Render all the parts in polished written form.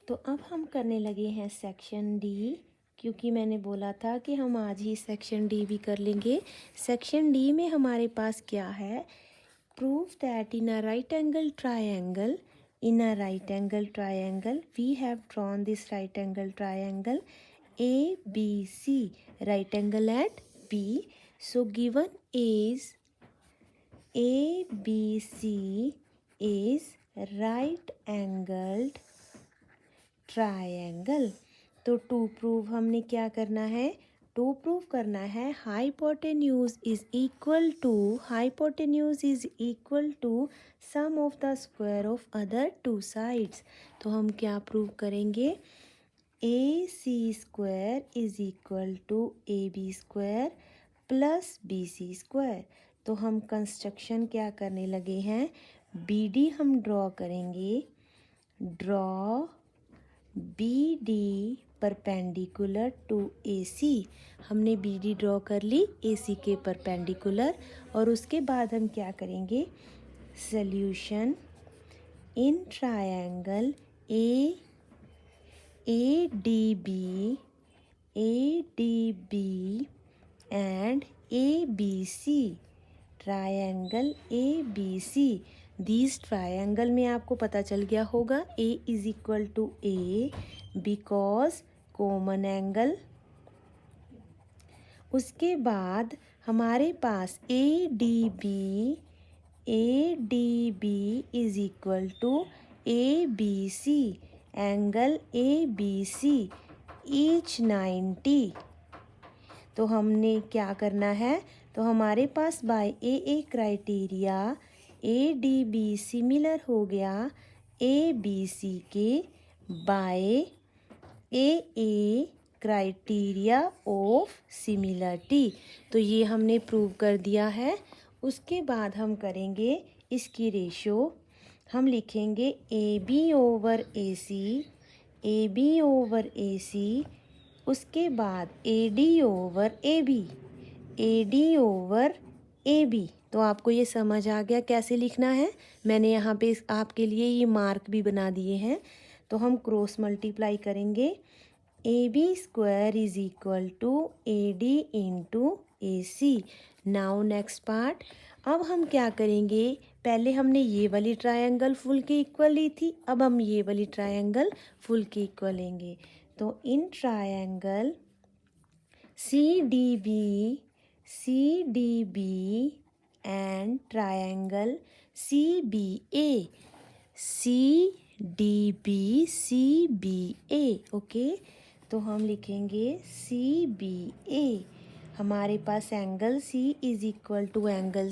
तो अब हम करने लगे हैं सेक्शन डी, क्योंकि मैंने बोला था कि हम आज ही सेक्शन डी भी कर लेंगे। सेक्शन डी में हमारे पास क्या है, prove that in a right angle triangle we have drawn this right angle triangle A B C, right angle at B. So given is A B C is right angled triangle. तो to prove हमने क्या करना है, to prove करना है hypotenuse is equal to sum of the square of other two sides. तो हम क्या प्रूव करेंगे, A C square is equal to A B square plus B C square. तो हम कंस्ट्रक्शन क्या करने लगे हैं, बी डी हम ड्रॉ करेंगे। Draw B D perpendicular to A C. हमने बी डी ड्रॉ कर ली ए सी के परपेंडिकुलर। और उसके बाद हम क्या करेंगे, solution in triangle A D B and A B C, triangle A B C. This triangle में आपको पता चल गया होगा A is equal to A because common angle. उसके बाद हमारे पास A D B is equal to A B C, angle A B C each 90। तो हमने क्या करना है, तो हमारे पास by A criteria A D B similar हो गया ए बी सी के by A criteria of similarity. तो ये हमने प्रूव कर दिया है। उसके बाद हम करेंगे इसकी रेशो, हम लिखेंगे A B over A C, उसके बाद A D over A B. तो आपको ये समझ आ गया कैसे लिखना है। मैंने यहाँ पे आपके लिए ये मार्क भी बना दिए हैं। तो हम क्रॉस मल्टीप्लाई करेंगे, A B square is equal to A D into A C. Now next part, अब हम क्या करेंगे, पहले हमने ये वाली ट्रायंगल फुल के इक्वल ली थी, अब हम ये वाली ट्रायंगल फुल के इक्वल लेंगे। तो in triangle C D B and triangle C B A, okay. तो हम लिखेंगे सी बी ए। हमारे पास angle C is equal to angle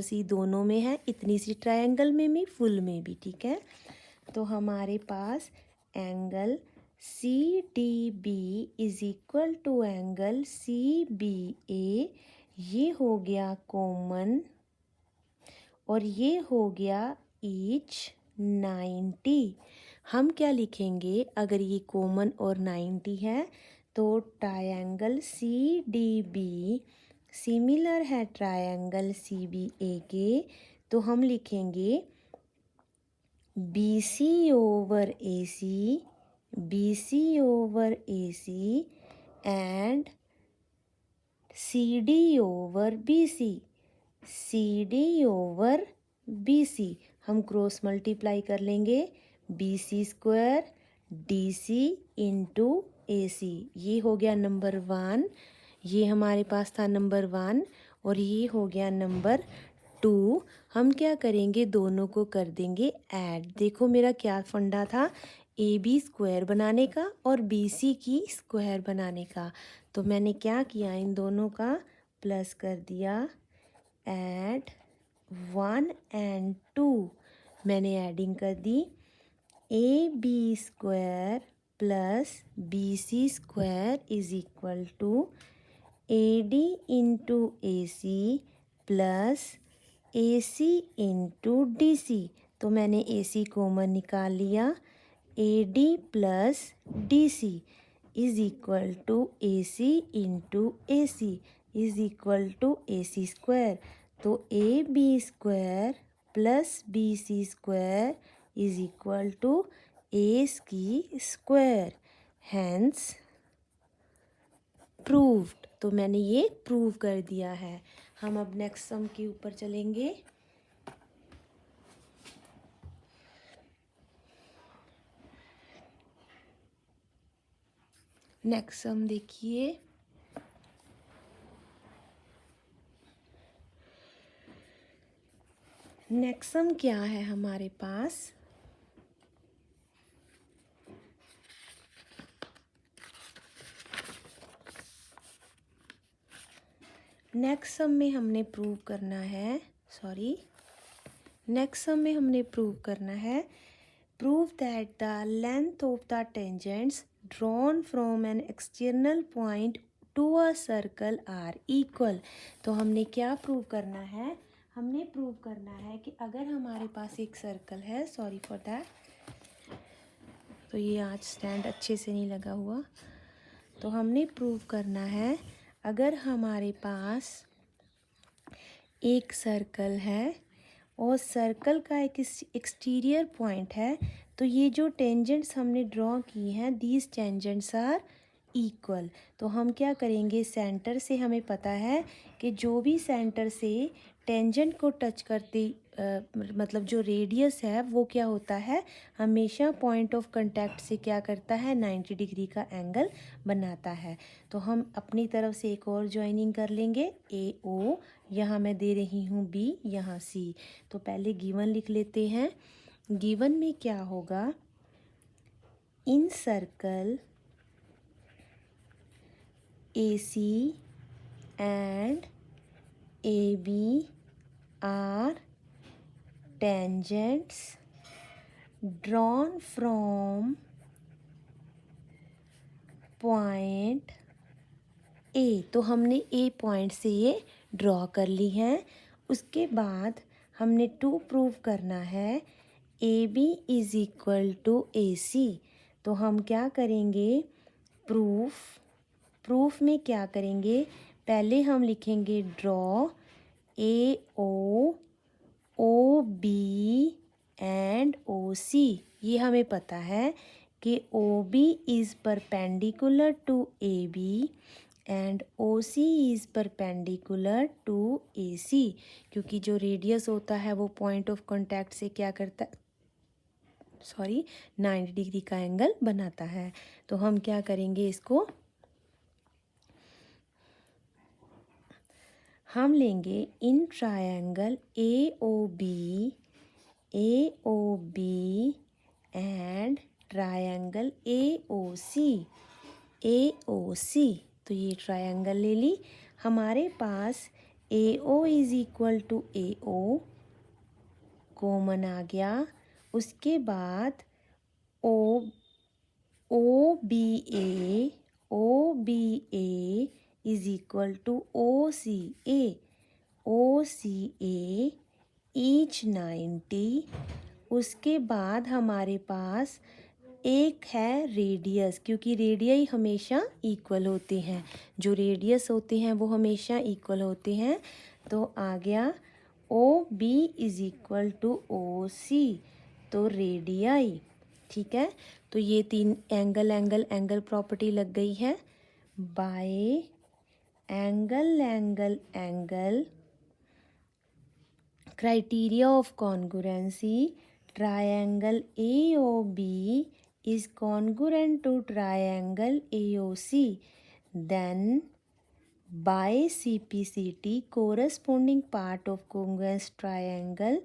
C दोनों में है, इतनी सी ट्रायंगल में भी फुल में भी, ठीक है। तो हमारे पास angle C D B is equal to angle C B A, ये हो गया कॉमन और ये हो गया ईच 90। हम क्या लिखेंगे, अगर ये कॉमन और 90 है तो triangle C D B similar है ट्रायंगल सी बी ए के। तो हम लिखेंगे B C over A C and C D over B C. हम क्रॉस मल्टीप्लाई कर लेंगे, B C square D C into A C. ये हो गया नंबर 1, ये हमारे पास था नंबर 1 और ये हो गया नंबर 2। हम क्या करेंगे, दोनों को कर देंगे ऐड। देखो मेरा क्या फंडा था, ए बी स्क्वायर बनाने का और बी सी की स्क्वायर बनाने का। तो मैंने क्या किया, इन दोनों का प्लस कर दिया, ऐड 1 एंड 2 मैंने एडिंग कर दी। A B square plus B C square is equal to A D into A C plus A C into D C. तो मैंने ए सी कॉमन निकाल लिया, A D plus D C is equal to A C into A C is equal to A C square. तो A B square plus B C square is equal to A की square, hence proved. तो मैंने ये prove कर दिया है। हम अब नेक्स्ट सम के ऊपर चलेंगे। नेक्स्ट सम देखिए, नेक्स्ट सम क्या है हमारे पास, नेक्स्ट सम में हमने प्रूव करना है, नेक्स्ट सम में हमने प्रूव करना है, prove that the length of the tangents drawn from an external point to a circle are equal. तो हमने क्या प्रूव करना है, हमने प्रूव करना है कि अगर हमारे पास एक सर्कल है, सॉरी फॉर दैट, तो ये आज स्टैंड अच्छे से नहीं लगा हुआ। तो हमने प्रूव करना है, अगर हमारे पास एक सर्कल है और सर्कल का एक एक्सटीरियर पॉइंट है, तो ये जो टेंजेंट्स हमने ड्रॉ की हैं, दीज टेंजेंट्स आर इक्वल। तो हम क्या करेंगे, सेंटर से हमें पता है कि जो भी सेंटर से टेंजेंट को टच करती मतलब जो रेडियस है वो क्या होता है, हमेशा पॉइंट ऑफ कांटेक्ट से क्या करता है, 90 डिग्री का एंगल बनाता है। तो हम अपनी तरफ से एक और ज्वाइनिंग कर लेंगे, ए ओ, यहाँ मैं दे रही हूँ बी, यहाँ सी। तो पहले गिवन लिख लेते हैं। गिवन में क्या होगा, इन circle AC and AB are tangents drawn from point A। तो हमने A पॉइंट से ये ड्रॉ कर ली हैं। उसके बाद हमने 2 प्रूव करना है, AB is equal to AC। तो हम क्या करेंगे, प्रूफ में क्या करेंगे, पहले हम लिखेंगे draw AO B and OC। ये हमें पता है कि OB is perpendicular to AB and OC is perpendicular to AC, क्योंकि जो रेडियस होता है वो पॉइंट ऑफ कांटेक्ट से क्या करता है, 90 डिग्री का एंगल बनाता है। तो हम क्या करेंगे, इसको हम लेंगे in triangle AOB and triangle AOC। तो ये ट्रायंगल ले ली, हमारे पास AO is equal to AO common आ गया। उसके बाद OBA is equal to OCA each 90। उसके बाद हमारे पास एक है रेडियस, क्योंकि रेडियस हमेशा इक्वल होते हैं, जो रेडियस होते हैं वो हमेशा इक्वल होते हैं। तो आ गया OB is equal to OC, तो रेडियाई, ठीक है। तो ये 3 एंगल प्रॉपर्टी लग गई है। Bye angle criteria of congruency, triangle AOB is congruent to triangle AOC, then by CPCT corresponding part of congruous triangle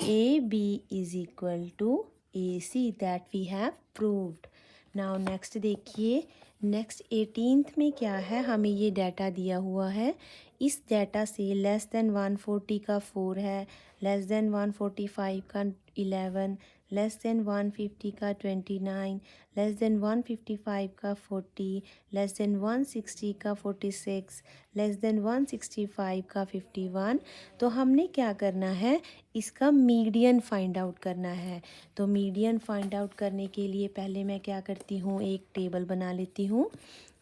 AB is equal to AC, that we have proved. Now next देखिए, next 18th में क्या है, हमें ये data दिया हुआ है। इस डाटा से लेस देन 140 का 4 है, लेस देन 145 का 11, लेस देन 150 का 29, लेस देन 155 का 40, लेस देन 160 का 46, लेस देन 165 का 51। तो हमने क्या करना है, इसका मीडियन फाइंड आउट करना है। तो मीडियन फाइंड आउट करने के लिए पहले मैं क्या करती हूँ, एक टेबल बना लेती हूँ,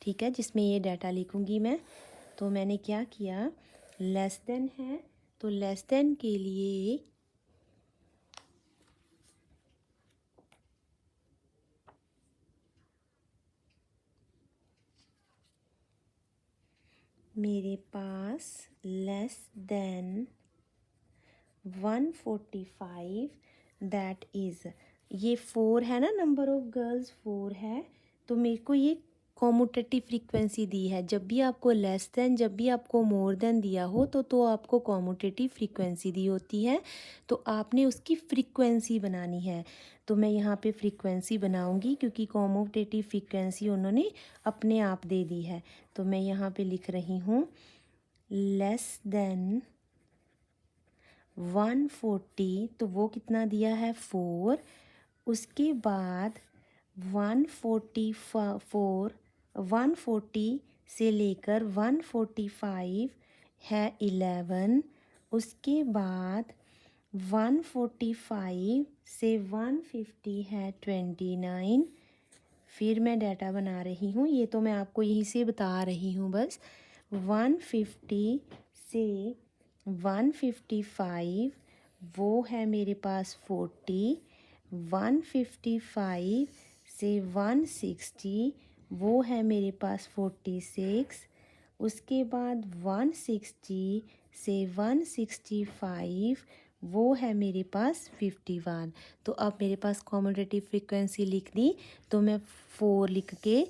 ठीक है, जिसमें ये डाटा लिखूँगी मैं। तो मैंने क्या किया, लेस देन है, तो लेस देन के लिए मेरे पास लेस देन 145, दैट इज़, ये 4 है ना, नंबर ऑफ गर्ल्स 4 है, तो मेरे को ये कॉम्यूटेटिव फ्रीक्वेंसी दी है। जब भी आपको लेस देन, जब भी आपको मोर देन दिया हो तो आपको कॉम्यूटेटिव फ्रीक्वेंसी दी होती है, तो आपने उसकी फ्रीक्वेंसी बनानी है। तो मैं यहाँ पे फ्रीक्वेंसी बनाऊंगी क्योंकि कॉम्यूटेटिव फ्रीक्वेंसी उन्होंने अपने आप दे दी है। तो मैं यहाँ पे लिख रही हूँ लेस देन 140, तो वो कितना दिया है 4। उसके बाद 144, 140 से लेकर 145 है 11। उसके बाद 145 से 150 है 29। फिर मैं डाटा बना रही हूँ, ये तो मैं आपको यहीं से बता रही हूँ बस। 150 से 155 वो है मेरे पास 40। 155 से 160 वो है मेरे पास 46। उसके बाद 160 से 165 वो है मेरे पास 51। तो अब मेरे पास कॉम्यूटेटिव फ्रीक्वेंसी लिख दी, तो मैं 4 लिख के,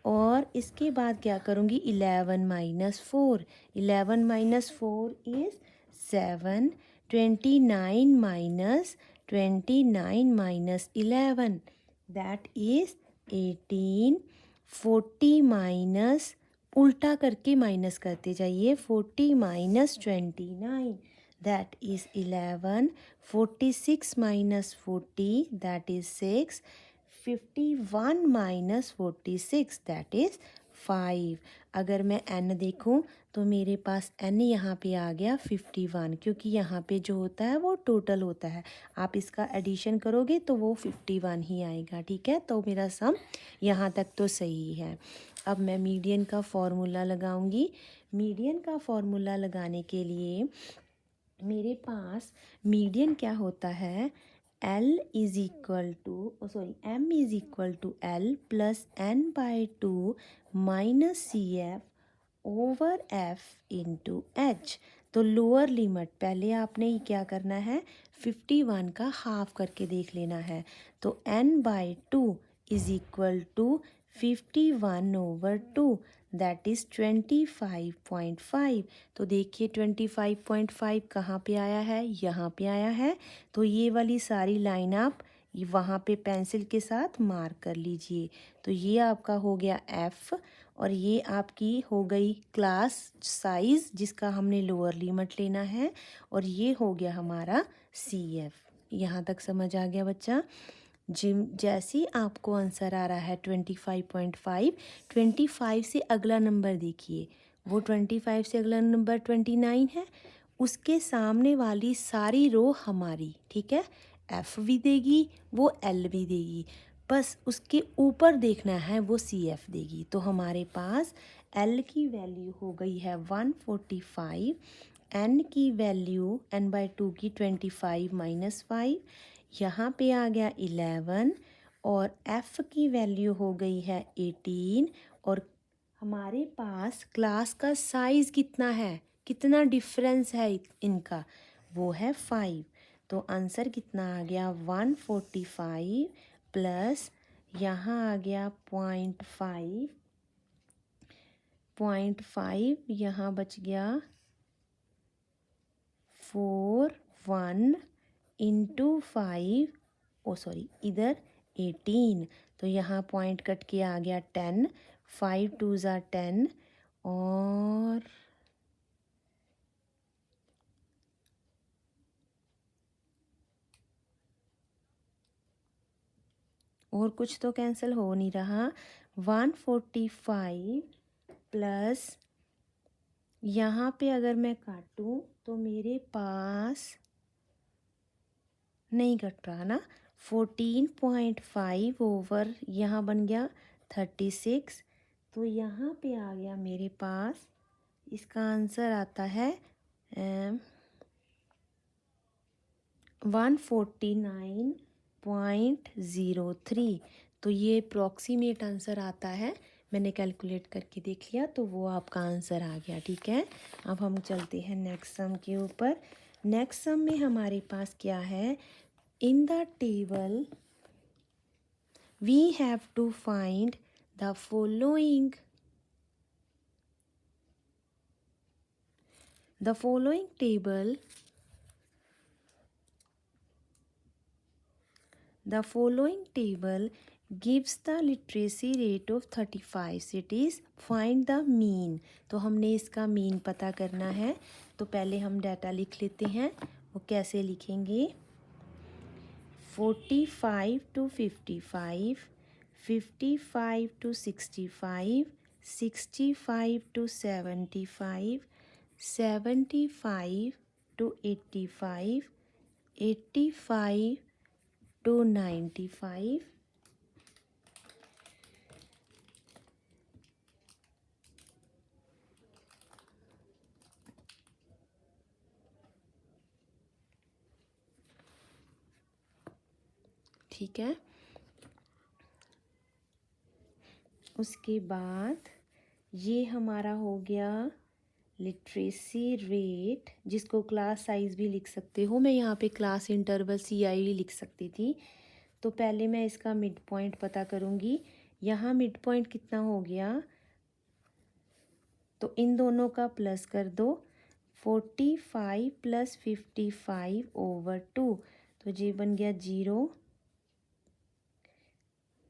और इसके बाद क्या करूँगी 11 minus 4, 11 minus 4 is 7, 29 minus 29 minus 11 that is 18, 40 minus, उल्टा करके माइनस करते जाइए, 40 minus 29 that is 11, 46 minus 40 that is 6, 51 minus 46 that is 5। अगर मैं n देखूं तो मेरे पास n यहाँ पे आ गया 51, क्योंकि यहाँ पे जो होता है वो टोटल होता है। आप इसका एडिशन करोगे तो वो 51 ही आएगा, ठीक है। तो मेरा सम यहाँ तक तो सही है। अब मैं मीडियन का फॉर्मूला लगाऊंगी। मीडियन का फॉर्मूला लगाने के लिए मेरे पास मीडियन क्या होता है, L is equal to, M is equal to L plus n/2 minus C F over F into H। तो लोअर लिमिट पहले आपने क्या करना है, 51 का हाफ करके देख लेना है। तो n/2 is equal to 51 over 2 that is 25.5। तो देखिए 25.5 कहाँ पे आया है, यहाँ पे आया है। तो ये वाली सारी लाइन आप वहाँ पे पेंसिल के साथ मार्क कर लीजिए। तो ये आपका हो गया F, और ये आपकी हो गई क्लास साइज़ जिसका हमने लोअर लिमिट लेना है, और ये हो गया हमारा CF। यहाँ तक समझ आ गया बच्चा। जिम जैसे ही आपको आंसर आ रहा है 25.5, 25 से अगला नंबर देखिए, वो 25 से अगला नंबर 29 है, उसके सामने वाली सारी रो हमारी, ठीक है। F भी देगी, वो L भी देगी, बस उसके ऊपर देखना है वो CF देगी। तो हमारे पास L की वैल्यू हो गई है 145, N की वैल्यू n/2 की 25 माइनस 5, यहाँ पे आ गया 11, और F की वैल्यू हो गई है 18, और हमारे पास क्लास का साइज़ कितना है, कितना डिफरेंस है इनका, वो है 5। तो आंसर कितना आ गया 145 प्लस यहाँ आ गया 0.5, यहाँ बच गया 4, 1 इंटू 5, इधर 18, तो यहाँ पॉइंट कट के आ गया 10, 5 2 ज़ा 10, और कुछ तो कैंसिल हो नहीं रहा। 145 प्लस यहाँ पे अगर मैं काटूँ तो मेरे पास नहीं कट रहा ना, 14.5 ओवर यहाँ बन गया 36, तो यहाँ पे आ गया मेरे पास, इसका आंसर आता है 149.03। तो ये अप्रॉक्सीमेट आंसर आता है मैंने कैलकुलेट करके देख लिया तो वो आपका आंसर आ गया। ठीक है, अब हम चलते हैं नेक्स्ट सम के ऊपर। नेक्स्ट सम में हमारे पास क्या है, in the table we have to find the following. The following table gives the literacy rate of 35 cities. Find the mean. तो हमने इसका मीन पता करना है। तो पहले हम डाटा लिख लेते हैं। वो कैसे लिखेंगे, 45 to 55, 55 to 65, 65 to 75, 75 to 85, 85 to 95, ठीक है। उसके बाद ये हमारा हो गया लिटरेसी रेट, जिसको क्लास साइज़ भी लिख सकते हो। मैं यहाँ पे क्लास इंटरवल CI लिख सकती थी। तो पहले मैं इसका मिड पॉइंट पता करूँगी। यहाँ मिड पॉइंट कितना हो गया, तो इन दोनों का प्लस कर दो, 45 + 55/2। तो ये बन गया 0,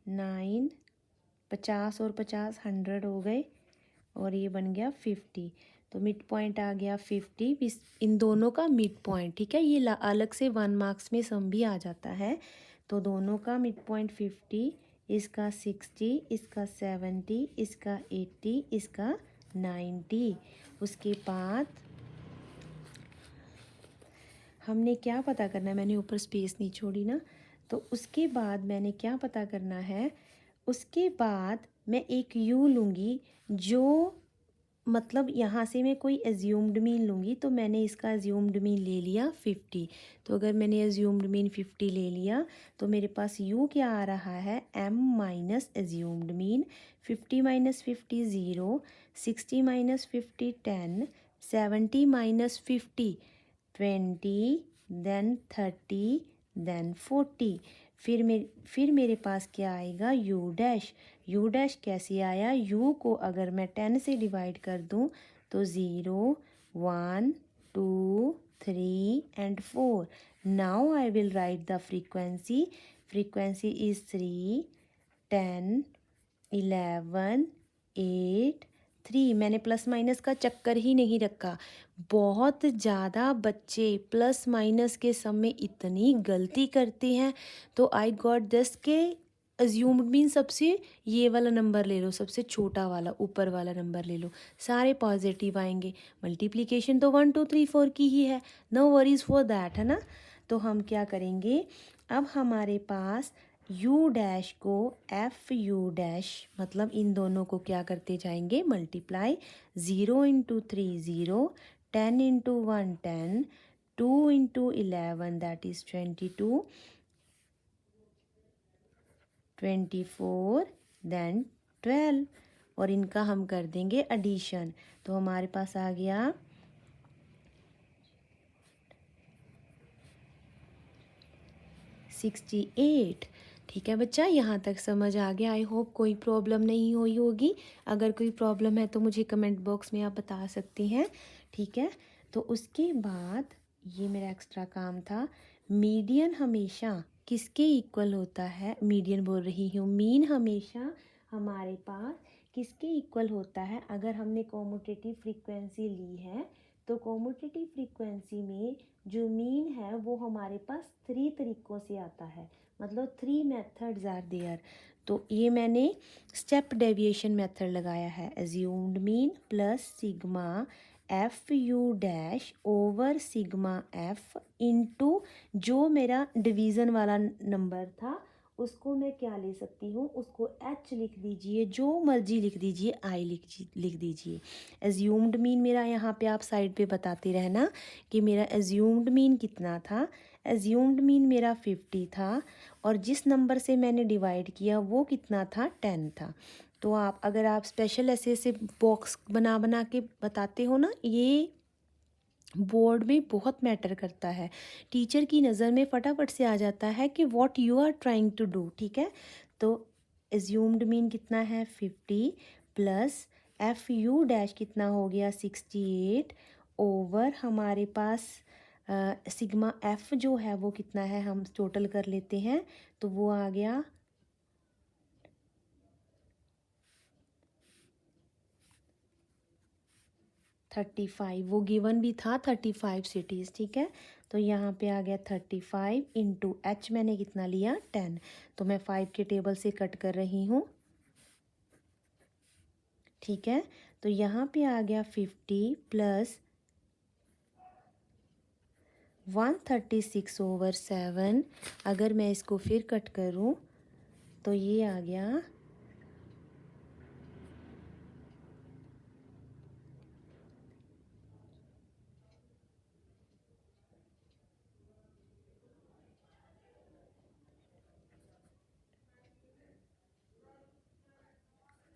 9, 50 और 50 100 हो गए, और ये बन गया 50। तो मिड पॉइंट आ गया 50, इन दोनों का मिड पॉइंट। ठीक है, ये अलग से 1 मार्क्स में सम भी आ जाता है। तो दोनों का मिड पॉइंट 50, इसका 60, इसका 70, इसका 80, इसका 90। उसके बाद हमने क्या पता करना है, मैंने ऊपर स्पेस नहीं छोड़ी ना। तो उसके बाद मैंने क्या पता करना है, उसके बाद मैं एक यू लूँगी, जो मतलब यहाँ से मैं कोई एज्यूम्ड मीन लूँगी। तो मैंने इसका एज्यूम्ड मीन ले लिया 50। तो अगर मैंने एज्यूम्ड मीन 50 ले लिया तो मेरे पास यू क्या आ रहा है, m minus assumed mean. 50 - 50 0, 60 - 50 10, 70 - 50 20, then 30, then 40। फिर मेरे पास क्या आएगा, यू डैश। यू डैश कैसे आया, यू को अगर मैं 10 से डिवाइड कर दूं तो 0, 1, 2, 3 and 4। Now I will write the frequency. Frequency is 3, 10, 11, 8, 3। मैंने प्लस माइनस का चक्कर ही नहीं रखा। बहुत ज़्यादा बच्चे प्लस माइनस के सम में इतनी गलती करते हैं। तो आई गॉट दिस के अज्यूम्ड मीन सबसे ये वाला नंबर ले लो, सबसे छोटा वाला ऊपर वाला नंबर ले लो, सारे पॉजिटिव आएंगे। मल्टीप्लिकेशन तो 1 2 3 4 की ही है, नो वरीज फॉर दैट, है ना। तो हम क्या करेंगे, अब हमारे पास यू डैश को एफ यू डैश, मतलब इन दोनों को क्या करते जाएंगे, मल्टीप्लाई। 0 × 3 0, 10 × 1 10, 2 × 11 दैट इज 22, 24, देन 12, और इनका हम कर देंगे एडिशन। तो हमारे पास आ गया 68। ठीक है बच्चा, यहाँ तक समझ आ गया। आई होप कोई प्रॉब्लम नहीं हुई होगी। अगर कोई प्रॉब्लम है तो मुझे कमेंट बॉक्स में आप बता सकती हैं। ठीक है, तो उसके बाद ये मेरा एक्स्ट्रा काम था। मीडियन हमेशा किसके इक्वल होता है, मीडियन बोल रही हूँ, मीन हमेशा हमारे पास किसके इक्वल होता है। अगर हमने कॉम्यूटेटिव फ्रीक्वेंसी ली है तो कॉम्यूटेटिव फ्रीक्वेंसी में जो मीन है वो हमारे पास 3 तरीक़ों से आता है, मतलब 3 मेथड्स आर देयर। तो ये मैंने स्टेप डेविएशन मेथड लगाया है, assumed mean plus sigma F you dash over sigma F into जो मेरा डिवीज़न वाला नंबर था उसको मैं क्या ले सकती हूँ, उसको एच लिख दीजिए, जो मर्जी लिख दीजिए, आई लिख दीजिए। एज्यूम्ड मीन मेरा यहाँ पे आप साइड पे बताते रहना कि मेरा एज्यूम्ड मीन कितना था। एज्यूम्ड मीन मेरा 50 था, और जिस नंबर से मैंने डिवाइड किया वो कितना था, 10 था। तो आप अगर आप स्पेशल ऐसे बॉक्स बना बना के बताते हो ना, ये बोर्ड में बहुत मैटर करता है। टीचर की नज़र में फटाफट से आ जाता है कि what you are trying to do, ठीक है। तो एज्यूम्ड मीन कितना है 50 प्लस एफ यू डैश कितना हो गया 68 ओवर हमारे पास सिग्मा एफ जो है वो कितना है, हम टोटल कर लेते हैं तो वो आ गया 35। वो गिवन भी था 35 सिटीज़, ठीक है। तो यहाँ पे आ गया 35 इंटू एच मैंने कितना लिया 10। तो मैं 5 के टेबल से कट कर रही हूँ, ठीक है। तो यहाँ पे आ गया 50 प्लस 136/7। अगर मैं इसको फिर कट करूँ तो ये आ गया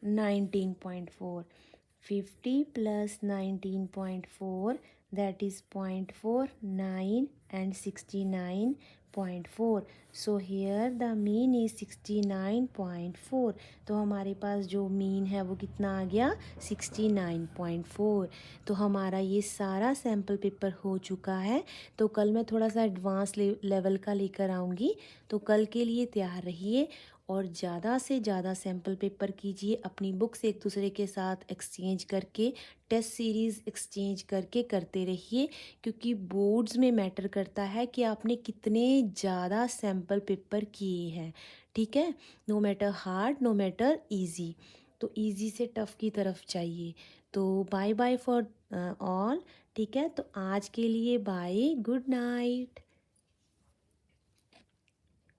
19.4। 50 plus 19.4, that is 0.49 and 69.4. So here the mean is 69.4। तो हमारे पास जो मीन है वो कितना आ गया 69.4। तो हमारा ये सारा सैम्पल पेपर हो चुका है। तो कल मैं थोड़ा सा एडवांस लेवल का लेकर आऊँगी, तो कल के लिए तैयार रहिए और ज़्यादा से ज़्यादा सैम्पल पेपर कीजिए। अपनी बुक्स एक दूसरे के साथ एक्सचेंज करके, टेस्ट सीरीज़ एक्सचेंज करके करते रहिए, क्योंकि बोर्ड्स में मैटर करता है कि आपने कितने ज़्यादा सैम्पल पेपर किए हैं, ठीक है। No matter hard, no matter easy, तो इजी से टफ़ की तरफ चाहिए। तो बाय बाय फॉर ऑल, ठीक है। तो आज के लिए बाय, गुड नाइट।